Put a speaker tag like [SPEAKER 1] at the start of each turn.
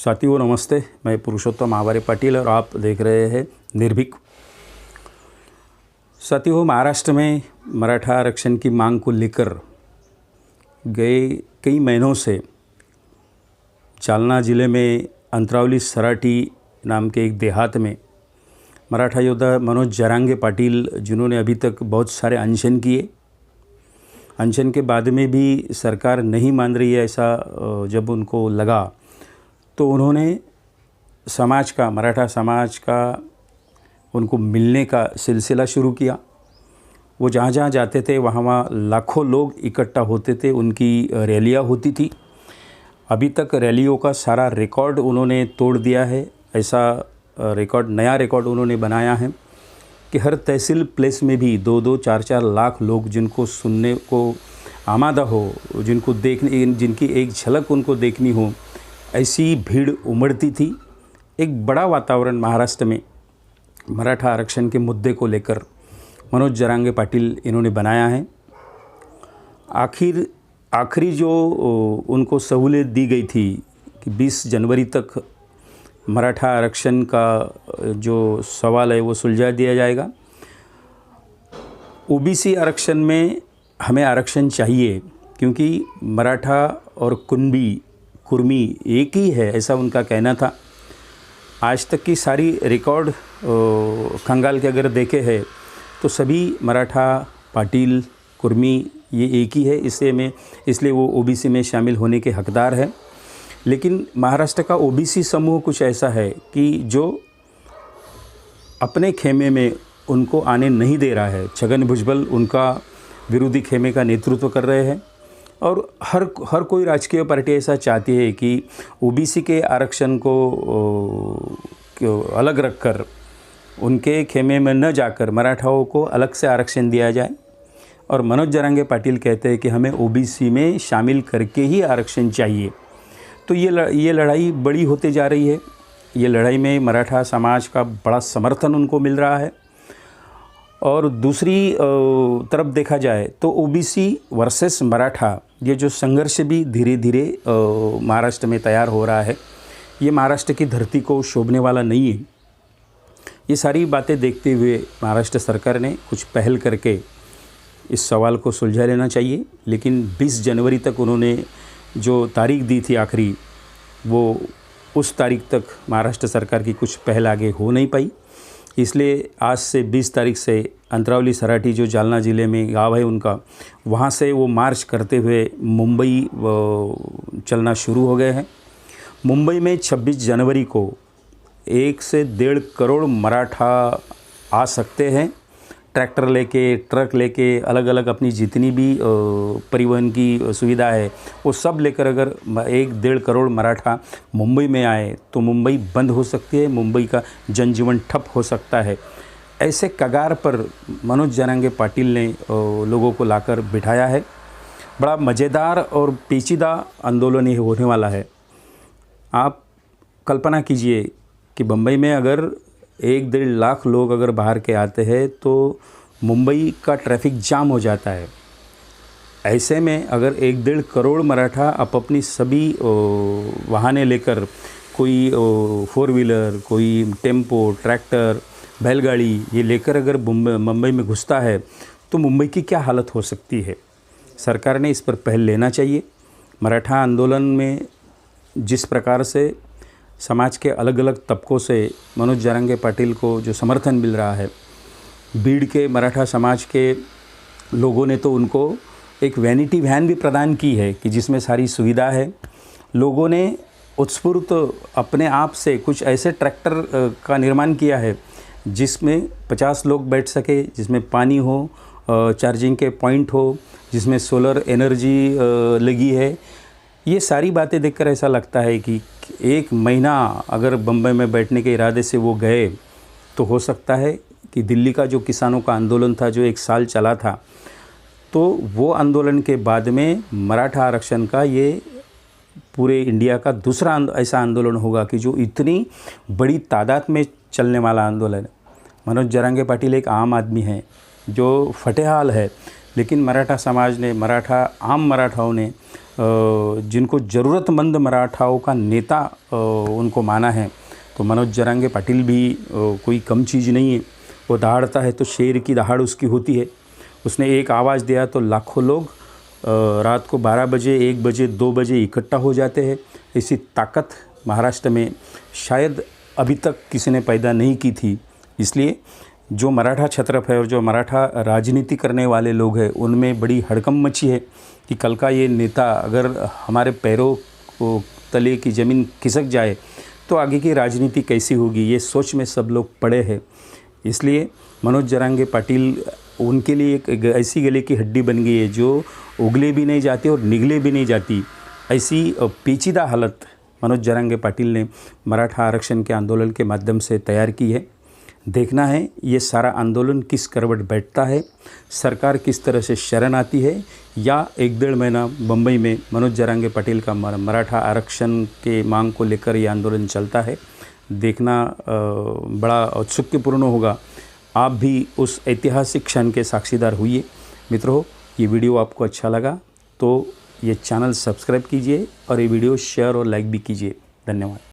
[SPEAKER 1] साथियों नमस्ते, मैं पुरुषोत्तम आवारे पाटिल और आप देख रहे हैं निर्भीक। साथियों, महाराष्ट्र में मराठा आरक्षण की मांग को लेकर गए कई महीनों से जालना ज़िले में अंतरावली सराटी नाम के एक देहात में मराठा योद्धा मनोज जरांगे पाटिल, जिन्होंने अभी तक बहुत सारे अनशन किए, अनशन के बाद में भी सरकार नहीं मान रही है, ऐसा जब उनको लगा तो उन्होंने समाज का, मराठा समाज का उनको मिलने का सिलसिला शुरू किया। वो जहाँ जहाँ जाते थे वहाँ लाखों लोग इकट्ठा होते थे, उनकी रैलियाँ होती थी। अभी तक रैलियों का सारा रिकॉर्ड उन्होंने तोड़ दिया है। ऐसा रिकॉर्ड, नया रिकॉर्ड उन्होंने बनाया है कि हर तहसील प्लेस में भी 2-2, 4-4 लाख लोग जिनको सुनने को आमादा हो, जिनको देखने, जिनकी एक झलक उनको देखनी हो, ऐसी भीड़ उमड़ती थी। एक बड़ा वातावरण महाराष्ट्र में मराठा आरक्षण के मुद्दे को लेकर मनोज जरांगे पाटिल इन्होंने बनाया है। आखिरी जो उनको सहूलियत दी गई थी कि 20 जनवरी तक मराठा आरक्षण का जो सवाल है वो सुलझा दिया जाएगा। ओबीसी आरक्षण में हमें आरक्षण चाहिए क्योंकि मराठा और कुर्मी एक ही है, ऐसा उनका कहना था। आज तक की सारी रिकॉर्ड खंगाल के अगर देखे हैं तो सभी मराठा, पाटिल, कुर्मी ये एक ही है, इसलिए वो ओबीसी में शामिल होने के हकदार है। लेकिन महाराष्ट्र का ओबीसी समूह कुछ ऐसा है कि जो अपने खेमे में उनको आने नहीं दे रहा है। छगन भुजबल उनका विरोधी खेमे का नेतृत्व कर रहे हैं और हर कोई राजकीय पार्टी ऐसा चाहती है कि ओबीसी के आरक्षण को अलग रखकर उनके खेमे में न जाकर मराठाओं को अलग से आरक्षण दिया जाए। और मनोज जरांगे पाटिल कहते हैं कि हमें ओबीसी में शामिल करके ही आरक्षण चाहिए। तो ये लड़ाई बड़ी होते जा रही है। ये लड़ाई में मराठा समाज का बड़ा समर्थन उनको मिल रहा है। और दूसरी तरफ देखा जाए तो ओबीसी वर्सेस मराठा, ये जो संघर्ष भी धीरे धीरे महाराष्ट्र में तैयार हो रहा है, ये महाराष्ट्र की धरती को शोभने वाला नहीं है। ये सारी बातें देखते हुए महाराष्ट्र सरकार ने कुछ पहल करके इस सवाल को सुलझा लेना चाहिए। लेकिन 20 जनवरी तक उन्होंने जो तारीख दी थी आखिरी, वो उस तारीख तक महाराष्ट्र सरकार की कुछ पहल आगे हो नहीं पाई। इसलिए आज से 20 तारीख से अंतरावली सराटी, जो जालना ज़िले में गाँव है उनका, वहाँ से वो मार्च करते हुए मुंबई चलना शुरू हो गए हैं। मुंबई में 26 जनवरी को 1 से 1.5 करोड़ मराठा आ सकते हैं, ट्रैक्टर लेके, ट्रक लेके, अलग अलग अपनी जितनी भी परिवहन की सुविधा है वो सब लेकर अगर 1-1.5 करोड़ मराठा मुंबई में आए तो मुंबई बंद हो सकती है, मुंबई का जनजीवन ठप हो सकता है। ऐसे कगार पर मनोज जरांगे पाटिल ने लोगों को लाकर बिठाया है। बड़ा मज़ेदार और पेचीदा आंदोलन ये होने वाला है। आप कल्पना कीजिए कि बम्बई में अगर 1-1.5 लाख लोग अगर बाहर के आते हैं तो मुंबई का ट्रैफिक जाम हो जाता है। ऐसे में अगर 1-1.5 करोड़ मराठा अपनी सभी वाहनें लेकर, कोई 4 व्हीलर, कोई टेम्पो, ट्रैक्टर, बैलगाड़ी, ये लेकर अगर मुंबई में घुसता है तो मुंबई की क्या हालत हो सकती है। सरकार ने इस पर पहल लेना चाहिए। मराठा आंदोलन में जिस प्रकार से समाज के अलग अलग तबकों से मनोज जरांगे पाटिल को जो समर्थन मिल रहा है, बीड़ के मराठा समाज के लोगों ने तो उनको एक वैनिटी वैन भी प्रदान की है कि जिसमें सारी सुविधा है। लोगों ने उत्स्फूर्त अपने आप से कुछ ऐसे ट्रैक्टर का निर्माण किया है जिसमें 50 लोग बैठ सके, जिसमें पानी हो, चार्जिंग के पॉइंट हो, जिसमें सोलर एनर्जी लगी है। ये सारी बातें देखकर ऐसा लगता है कि 1 महीना अगर बम्बई में बैठने के इरादे से वो गए तो हो सकता है कि दिल्ली का जो किसानों का आंदोलन था, जो 1 साल चला था, तो वो आंदोलन के बाद में मराठा आरक्षण का ये पूरे इंडिया का दूसरा ऐसा आंदोलन होगा कि जो इतनी बड़ी तादाद में चलने वाला आंदोलन है। मनोज जरांगे पाटिल एक आम आदमी है जो फटेहाल है, लेकिन मराठा समाज ने, आम मराठाओं ने जिनको ज़रूरतमंद मराठाओं का नेता उनको माना है, तो मनोज जरांगे पाटिल भी कोई कम चीज़ नहीं है। वो दहाड़ता है तो शेर की दहाड़ उसकी होती है। उसने एक आवाज़ दिया तो लाखों लोग रात को 12 बजे, 1 बजे, 2 बजे इकट्ठा हो जाते हैं। ऐसी ताकत महाराष्ट्र में शायद अभी तक किसी ने पैदा नहीं की थी। इसलिए जो मराठा क्षत्रप है और जो मराठा राजनीति करने वाले लोग हैं, उनमें बड़ी हड़कंप मची है कि कल का ये नेता अगर हमारे पैरों को तले की ज़मीन खिसक जाए तो आगे की राजनीति कैसी होगी, ये सोच में सब लोग पड़े हैं। इसलिए मनोज जरांगे पाटिल उनके लिए एक ऐसी गले की हड्डी बन गई है जो उगले भी नहीं जाती और निगले भी नहीं जाती। ऐसी पेचीदा हालत मनोज जरांगे पाटिल ने मराठा आरक्षण के आंदोलन के माध्यम से तैयार की है। देखना है ये सारा आंदोलन किस करवट बैठता है, सरकार किस तरह से शरण आती है, या 1-1.5 महीना बम्बई में मनोज जरांगे पाटिल का मराठा आरक्षण के मांग को लेकर ये आंदोलन चलता है। देखना बड़ा औत्सुक्यपूर्ण होगा। आप भी उस ऐतिहासिक क्षण के साक्षीदार हुइए। मित्रों, ये वीडियो आपको अच्छा लगा तो ये चैनल सब्सक्राइब कीजिए और ये वीडियो शेयर और लाइक भी कीजिए। धन्यवाद।